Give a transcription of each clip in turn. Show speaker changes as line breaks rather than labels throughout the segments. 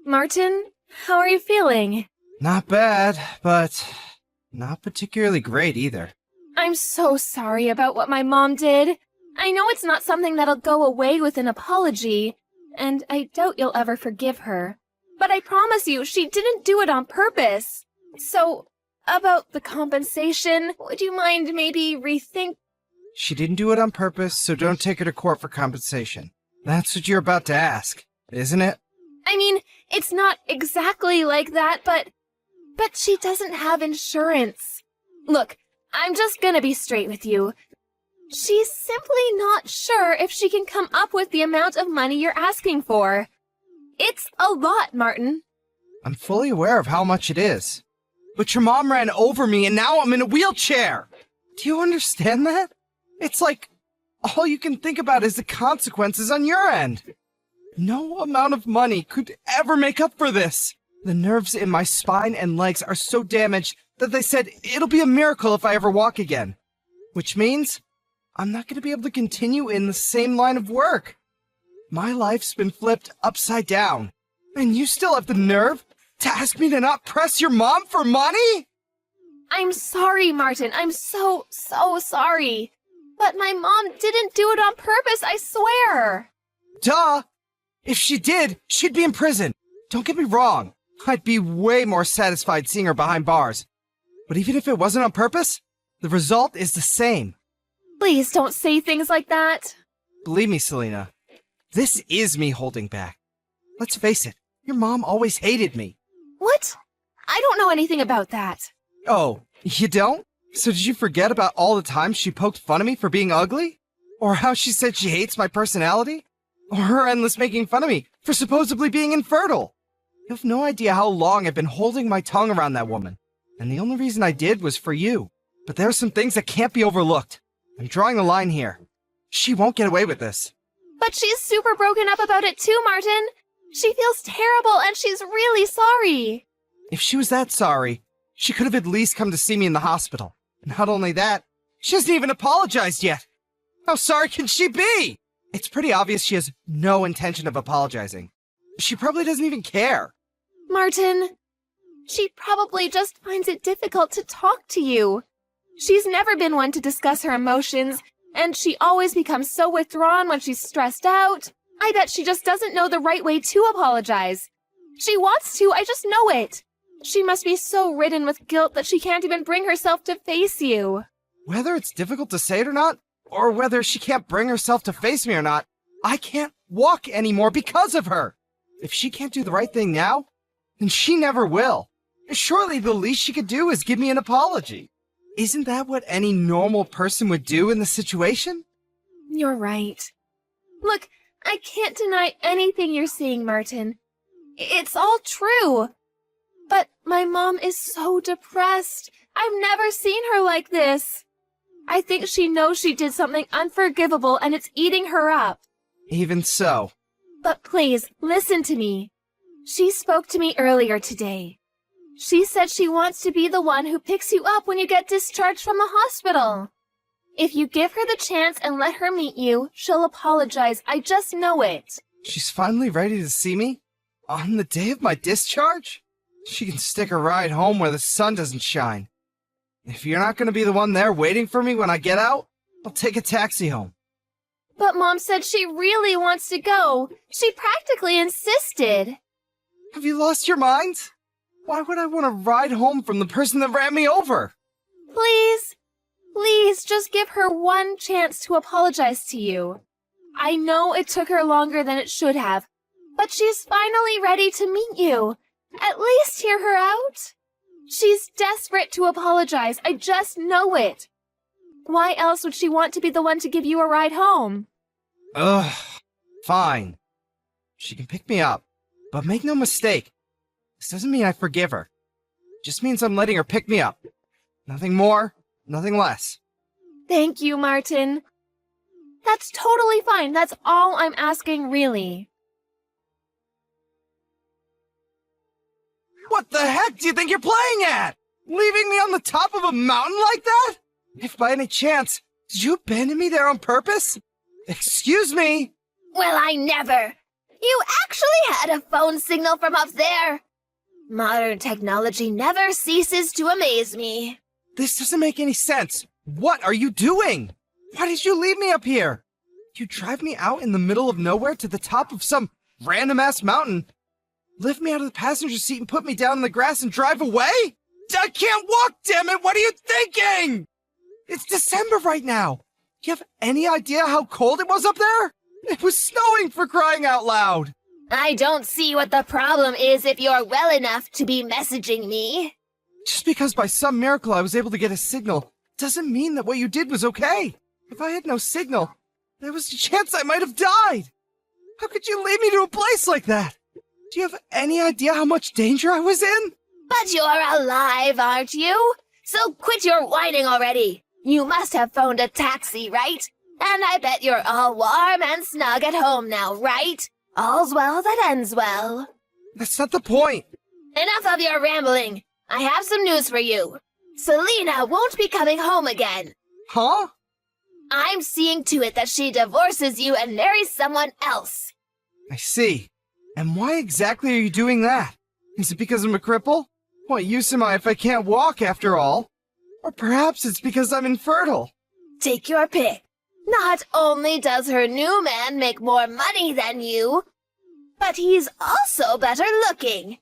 Martin, how are you feeling?
Not bad, but not particularly great either.
I'm so sorry about what my mom did. I know it's not something that'll go away with an apology, and I doubt you'll ever forgive her. But I promise you, she didn't do it on purpose. So, about the compensation, would you mind maybe rethink?
She didn't do it on purpose, so don't take her to court for compensation. That's what you're about to ask, isn't it?
I mean, it's not exactly like that, but she doesn't have insurance. Look, I'm just gonna be straight with you. She's simply not sure if she can come up with the amount of money you're asking for. It's a lot, Martin.
I'm fully aware of how much it is. But your mom ran over me and now I'm in a wheelchair! Do you understand that? It's like all you can think about is the consequences on your end. No amount of money could ever make up for this. The nerves in my spine and legs are so damaged that they said it'll be a miracle if I ever walk again. Which means I'm not going to be able to continue in the same line of work. My life's been flipped upside down. And you still have the nerve to ask me to not press your mom for money?
I'm sorry, Martin. I'm so sorry. But my mom didn't do it on purpose, I swear.
Duh! If she did, she'd be in prison. Don't get me wrong. I'd be way more satisfied seeing her behind bars. But even if it wasn't on purpose, the result is the same.
Please don't say things like that.
Believe me, Selena, this is me holding back. Let's face it, your mom always hated me.
What? I don't know anything about that.
Oh, you don't? So did you forget about all the times she poked fun of me for being ugly? Or how she said she hates my personality? Or her endless making fun of me for supposedly being infertile? You have no idea how long I've been holding my tongue around that woman. And the only reason I did was for you. But there are some things that can't be overlooked. I'm drawing the line here. She won't get away with this.
But she's super broken up about it too, Martin. She feels terrible and she's really sorry.
If she was that sorry, she could have at least come to see me in the hospital. Not only that, she hasn't even apologized yet. How sorry can she be? It's pretty obvious she has no intention of apologizing. She probably doesn't even care.
Martin, she probably just finds it difficult to talk to you. She's never been one to discuss her emotions, and she always becomes so withdrawn when she's stressed out. I bet she just doesn't know the right way to apologize. She wants to, I just know it. She must be so ridden with guilt that she can't even bring herself to face you.
Whether it's difficult to say it or not, or whether she can't bring herself to face me or not, I can't walk anymore because of her. If she can't do the right thing now, then she never will. Surely the least she could do is give me an apology. Isn't that what any normal person would do in this situation?
You're right. Look, I can't deny anything you're saying, Martin. It's all true. But my mom is so depressed. I've never seen her like this. I think she knows she did something unforgivable and it's eating her up.
Even so.
But please, listen to me. She spoke to me earlier today. She said she wants to be the one who picks you up when you get discharged from the hospital. If you give her the chance and let her meet you, she'll apologize. I just know it.
She's finally ready to see me? On the day of my discharge? She can stick a ride home where the sun doesn't shine. If you're not going to be the one there waiting for me when I get out, I'll take a taxi home.
But Mom said she really wants to go. She practically insisted.
Have you lost your mind? Why would I want to ride home from the person that ran me over?
Please, just give her one chance to apologize to you. I know it took her longer than it should have, but she's finally ready to meet you. At least hear her out. She's desperate to apologize. I just know it. Why else would she want to be the one to give you a ride home?
Ugh, fine. She can pick me up, but make no mistake. This doesn't mean I forgive her. It just means I'm letting her pick me up. Nothing more, nothing less.
Thank you, Martin. That's totally fine. That's all I'm asking, really.
What the heck do you think you're playing at? Leaving me on the top of a mountain like that? If by any chance, did you abandon me there on purpose? Excuse me?
Well, I never. You actually had a phone signal from up there! Modern technology never ceases to amaze me.
This doesn't make any sense. What are you doing? Why did you leave me up here? You drive me out in the middle of nowhere to the top of some random-ass mountain, lift me out of the passenger seat and put me down in the grass and drive away? I can't walk, damn it! What are you thinking? It's December right now. Do you have any idea how cold it was up there? It was snowing, for crying out loud.
I don't see what the problem is if you're well enough to be messaging me.
Just because by some miracle I was able to get a signal doesn't mean that what you did was okay. If I had no signal, there was a chance I might have died. How could you lead me to a place like that? Do you have any idea how much danger I was in?
But you're alive, aren't you? So quit your whining already. You must have phoned a taxi, right? And I bet you're all warm and snug at home now, right? All's well that ends well.
That's not the point.
Enough of your rambling. I have some news for you. Selena won't be coming home again.
Huh?
I'm seeing to it that she divorces you and marries someone else.
I see. And why exactly are you doing that? Is it because I'm a cripple? What use am I if I can't walk, after all? Or perhaps it's because I'm infertile.
Take your pick. Not only does her new man make more money than you, but he's also better looking.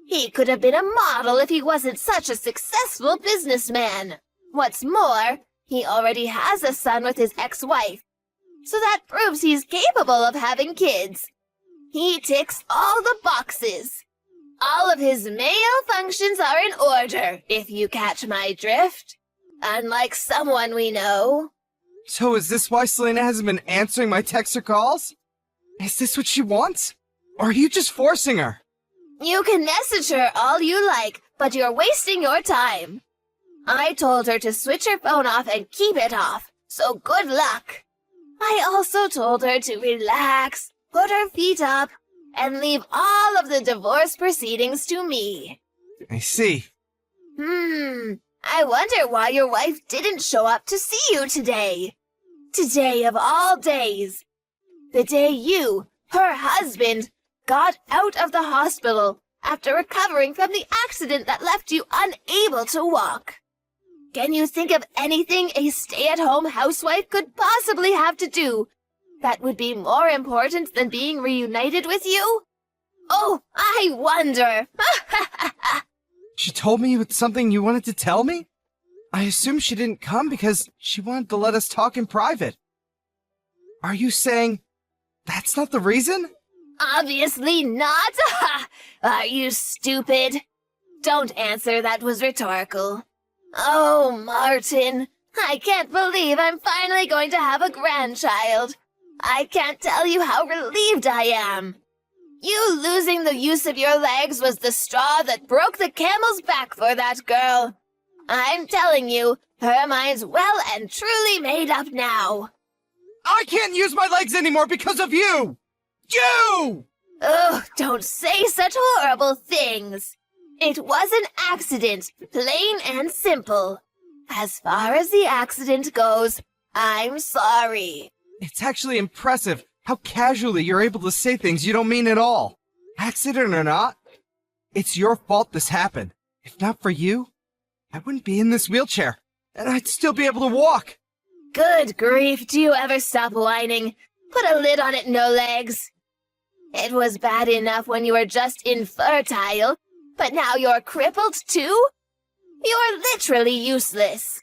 He could have been a model if he wasn't such a successful businessman. What's more, he already has a son with his ex-wife, so that proves he's capable of having kids. He ticks all the boxes. All of his male functions are in order, if you catch my drift. Unlike someone we know.
So is this why Selena hasn't been answering my texts or calls? Is this what she wants? Or are you just forcing her?
You can message her all you like, but you're wasting your time. I told her to switch her phone off and keep it off, so good luck. I also told her to relax, put her feet up, and leave all of the divorce proceedings to me.
I see.
I wonder why your wife didn't show up to see you today. Today of all days. The day you, her husband, got out of the hospital after recovering from the accident that left you unable to walk. Can you think of anything a stay-at-home housewife could possibly have to do that would be more important than being reunited with you? Oh, I wonder.
She told me it's something you wanted to tell me? I assume she didn't come because she wanted to let us talk in private. Are you saying that's not the reason?
Obviously not. Are you stupid? Don't answer, that was rhetorical. Oh, Martin, I can't believe I'm finally going to have a grandchild. I can't tell you how relieved I am. You losing the use of your legs was the straw that broke the camel's back for that girl. I'm telling you, her mind's well and truly made up now.
I can't use my legs anymore because of you! You!
Oh, don't say such horrible things. It was an accident, plain and simple. As far as the accident goes, I'm sorry.
It's actually impressive how casually you're able to say things you don't mean at all. Accident or not, it's your fault this happened. If not for you, I wouldn't be in this wheelchair, and I'd still be able to walk.
Good grief, do you ever stop whining? Put a lid on it, no legs. It was bad enough when you were just infertile, but now you're crippled too? You're literally useless.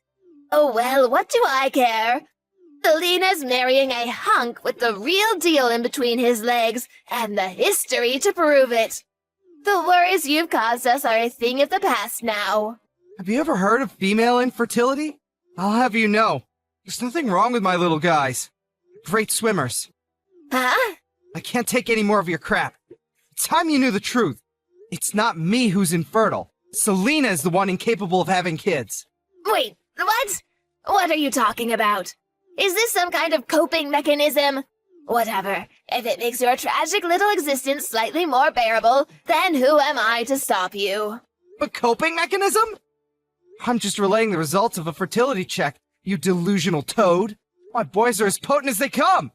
Oh well, what do I care? Selena's marrying a hunk with the real deal in between his legs and the history to prove it. The worries you've caused us are a thing of the past now.
Have you ever heard of female infertility? I'll have you know, there's nothing wrong with my little guys. Great swimmers.
Huh?
I can't take any more of your crap. It's time you knew the truth. It's not me who's infertile. Selena is the one incapable of having kids.
Wait, what? What are you talking about? Is this some kind of coping mechanism? Whatever. If it makes your tragic little existence slightly more bearable, then who am I to stop you?
A coping mechanism? I'm just relaying the results of a fertility check, you delusional toad. My boys are as potent as they come.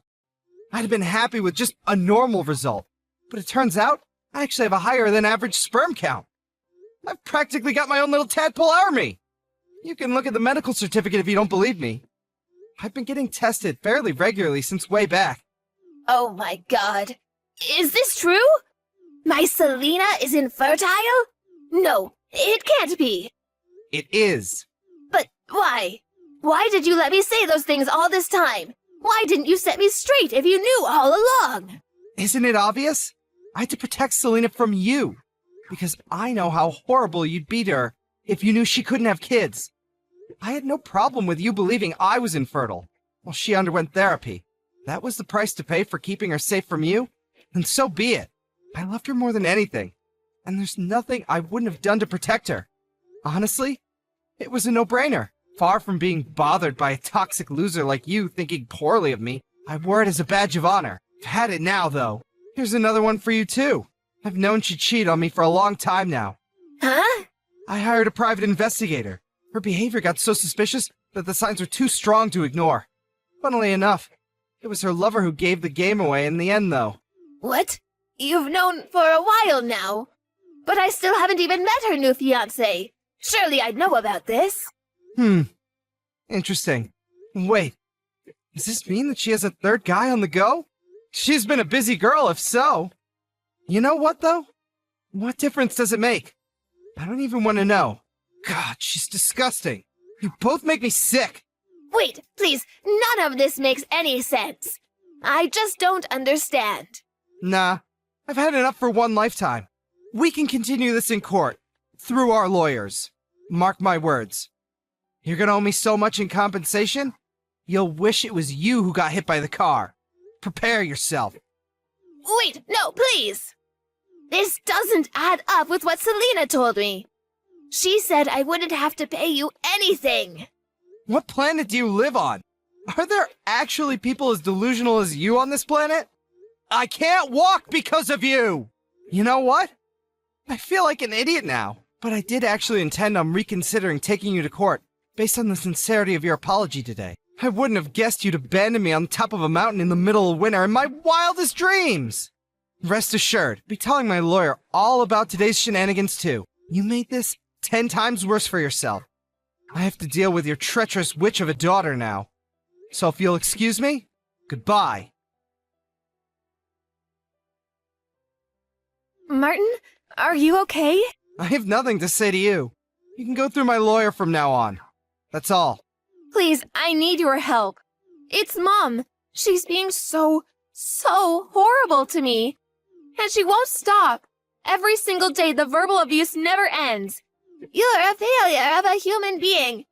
I'd have been happy with just a normal result. But it turns out, I actually have a higher than average sperm count. I've practically got my own little tadpole army. You can look at the medical certificate if you don't believe me. I've been getting tested fairly regularly since way back.
Oh my god. Is this true? My Selena is infertile? No, it can't be.
It is.
But why? Why did you let me say those things all this time? Why didn't you set me straight if you knew all along?
Isn't it obvious? I had to protect Selena from you. Because I know how horrible you'd be to her if you knew she couldn't have kids. I had no problem with you believing I was infertile while she underwent therapy. That was the price to pay for keeping her safe from you, and so be it. I loved her more than anything, and there's nothing I wouldn't have done to protect her. Honestly, it was a no-brainer. Far from being bothered by a toxic loser like you thinking poorly of me, I wore it as a badge of honor. I've had it now, though. Here's another one for you, too. I've known she'd cheat on me for a long time now.
Huh?
I hired a private investigator. Her behavior got so suspicious that the signs were too strong to ignore. Funnily enough, it was her lover who gave the game away in the end, though.
What? You've known for a while now. But I still haven't even met her new fiancé. Surely I'd know about this.
Interesting. Wait, does this mean that she has a third guy on the go? She's been a busy girl if so. You know what, though? What difference does it make? I don't even want to know. God, she's disgusting. You both make me sick.
Wait, please, none of this makes any sense. I just don't understand.
Nah, I've had enough for one lifetime. We can continue this in court, through our lawyers. Mark my words. You're gonna owe me so much in compensation, you'll wish it was you who got hit by the car. Prepare yourself.
Wait, no, please! This doesn't add up with what Selena told me. She said I wouldn't have to pay you anything.
What planet do you live on? Are there actually people as delusional as you on this planet? I can't walk because of you! You know what? I feel like an idiot now, but I did actually intend on reconsidering taking you to court based on the sincerity of your apology today. I wouldn't have guessed you'd abandon me on top of a mountain in the middle of winter in my wildest dreams! Rest assured, be telling my lawyer all about today's shenanigans too. You made this 10 times worse for yourself. I have to deal with your treacherous witch of a daughter now. So if you'll excuse me, goodbye.
Martin, are you okay?
I have nothing to say to you. You can go through my lawyer from now on. That's all.
Please, I need your help. It's Mom. She's being so horrible to me. And she won't stop. Every single day, the verbal abuse never ends. You're a failure of a human being.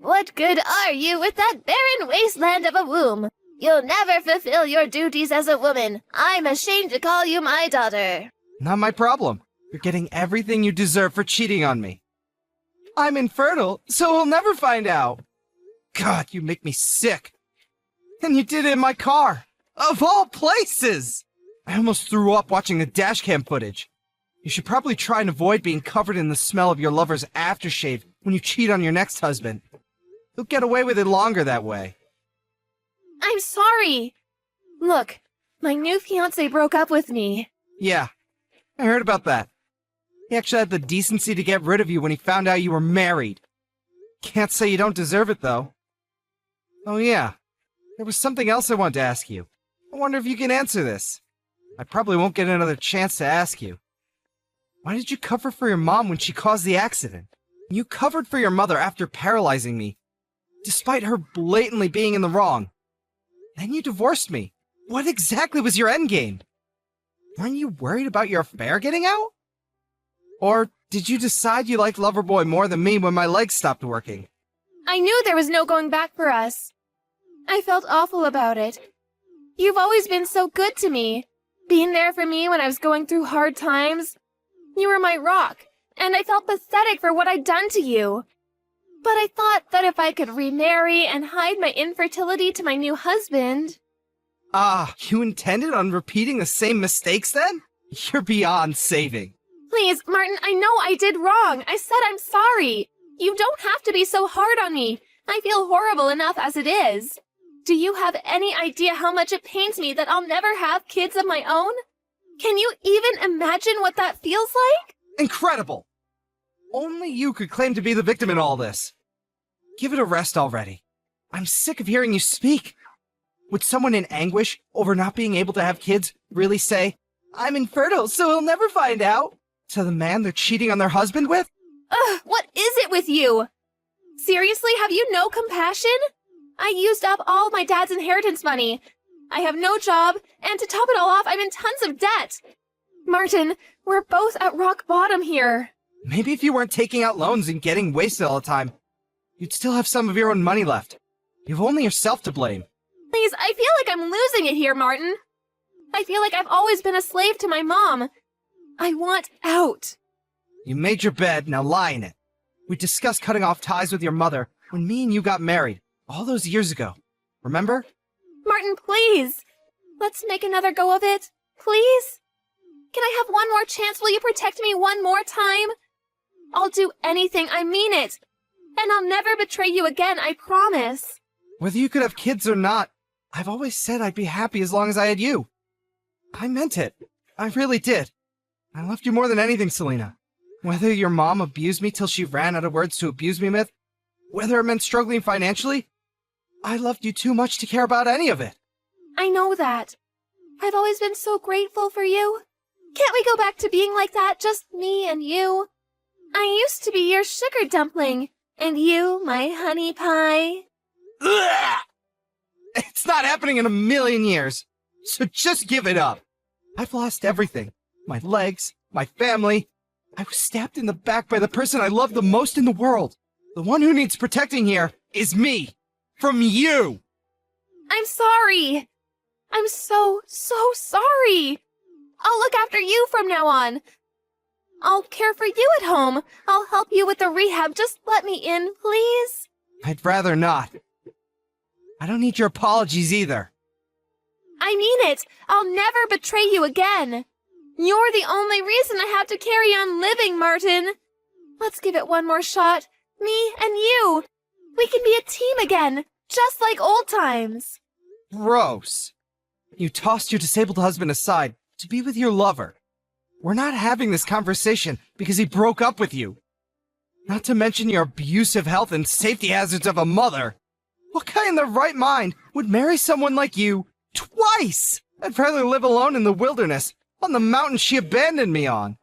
What good are you with that barren wasteland of a womb? You'll never fulfill your duties as a woman. I'm ashamed to call you my daughter.
Not my problem. You're getting everything you deserve for cheating on me. I'm infertile, so we'll never find out. God, you make me sick. And you did it in my car. Of all places! I almost threw up watching the dashcam footage. You should probably try and avoid being covered in the smell of your lover's aftershave when you cheat on your next husband. You'll get away with it longer that way.
I'm sorry. Look, my new fiancé broke up with me.
Yeah, I heard about that. He actually had the decency to get rid of you when he found out you were married. Can't say you don't deserve it, though. Oh yeah, there was something else I wanted to ask you. I wonder if you can answer this. I probably won't get another chance to ask you. Why did you cover for your mom when she caused the accident? You covered for your mother after paralyzing me, despite her blatantly being in the wrong. Then you divorced me. What exactly was your endgame? Weren't you worried about your affair getting out? Or did you decide you liked Loverboy more than me when my legs stopped working?
I knew there was no going back for us. I felt awful about it. You've always been so good to me, being there for me when I was going through hard times. You were my rock, and I felt pathetic for what I'd done to you. But I thought that if I could remarry and hide my infertility to my new husband...
Ah, you intended on repeating the same mistakes then? You're beyond saving.
Please, Martin, I know I did wrong. I said I'm sorry. You don't have to be so hard on me. I feel horrible enough as it is. Do you have any idea how much it pains me that I'll never have kids of my own? Can you even imagine what that feels like?
Incredible! Only you could claim to be the victim in all this. Give it a rest already. I'm sick of hearing you speak. Would someone in anguish over not being able to have kids really say, "I'm infertile, so he'll never find out," to the man they're cheating on their husband with?
Ugh, what is it with you? Seriously, have you no compassion? I used up all my dad's inheritance money. I have no job, and to top it all off, I'm in tons of debt. Martin, we're both at rock bottom here.
Maybe if you weren't taking out loans and getting wasted all the time, you'd still have some of your own money left. You've only yourself to blame.
Please, I feel like I'm losing it here, Martin. I feel like I've always been a slave to my mom. I want out.
You made your bed, now lie in it. We discussed cutting off ties with your mother when me and you got married, all those years ago. Remember?
Martin, please. Let's make another go of it. Please? Can I have one more chance? Will you protect me one more time? I'll do anything, I mean it. And I'll never betray you again, I promise.
Whether you could have kids or not, I've always said I'd be happy as long as I had you. I meant it. I really did. I loved you more than anything, Selena. Whether your mom abused me till she ran out of words to abuse me with, whether it meant struggling financially, I loved you too much to care about any of it.
I know that. I've always been so grateful for you. Can't we go back to being like that, just me and you? I used to be your sugar dumpling, and you my honey pie.
Ugh! It's not happening in a million years, so just give it up. I've lost everything. My legs, my family. I was stabbed in the back by the person I love the most in the world. The one who needs protecting here is me. From you.
I'm sorry. I'm so sorry. I'll look after you from now on. I'll care for you at home. I'll help you with the rehab. Just let me in, please.
I'd rather not. I don't need your apologies either.
I mean it. I'll never betray you again. You're the only reason I have to carry on living, Martin. Let's give it one more shot. Me and you. We can be a team again, just like old times.
Gross. You tossed your disabled husband aside to be with your lover. We're not having this conversation because he broke up with you. Not to mention your abusive health and safety hazards of a mother. What guy in their right mind would marry someone like you twice? I'd rather live alone in the wilderness, on the mountain she abandoned me on.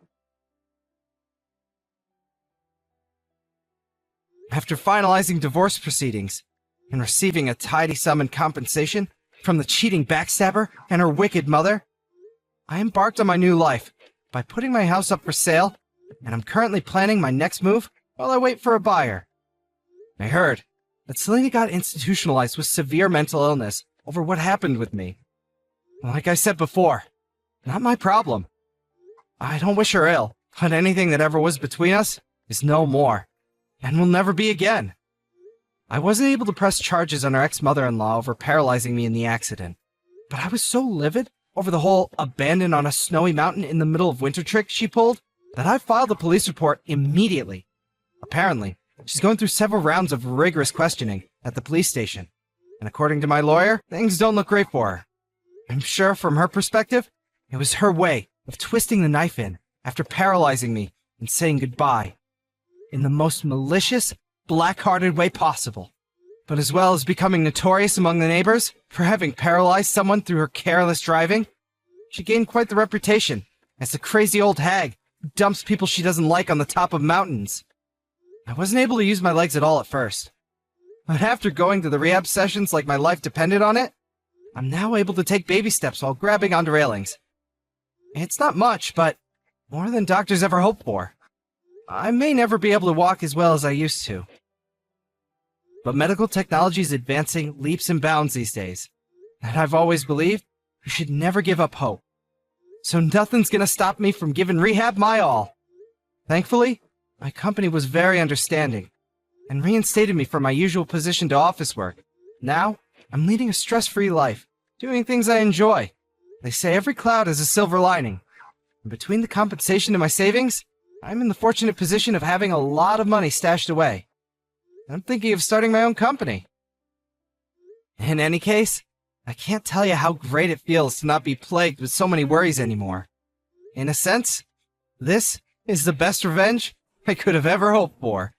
After finalizing divorce proceedings and receiving a tidy sum in compensation from the cheating backstabber and her wicked mother, I embarked on my new life by putting my house up for sale, and I'm currently planning my next move while I wait for a buyer. I heard that Selena got institutionalized with severe mental illness over what happened with me. Like I said before, not my problem. I don't wish her ill, but anything that ever was between us is no more, and will never be again. I wasn't able to press charges on her ex-mother-in-law over paralyzing me in the accident, but I was so livid over the whole abandoned on a snowy mountain in the middle of winter trick she pulled that I filed a police report immediately. Apparently, she's going through several rounds of rigorous questioning at the police station, and according to my lawyer, things don't look great for her. I'm sure from her perspective, it was her way of twisting the knife in after paralyzing me and saying goodbye in the most malicious, black-hearted way possible, but as well as becoming notorious among the neighbors for having paralyzed someone through her careless driving. She gained quite the reputation as the crazy old hag who dumps people she doesn't like on the top of mountains. I wasn't able to use my legs at all at first, but after going to the rehab sessions like my life depended on it, I'm now able to take baby steps while grabbing onto railings. It's not much, but more than doctors ever hoped for. I may never be able to walk as well as I used to. But medical technology is advancing leaps and bounds these days, and I've always believed you should never give up hope. So nothing's gonna stop me from giving rehab my all. Thankfully, my company was very understanding and reinstated me from my usual position to office work. Now, I'm leading a stress-free life, doing things I enjoy. They say every cloud has a silver lining. And between the compensation and my savings, I'm in the fortunate position of having a lot of money stashed away. I'm thinking of starting my own company. In any case, I can't tell you how great it feels to not be plagued with so many worries anymore. In a sense, this is the best revenge I could have ever hoped for.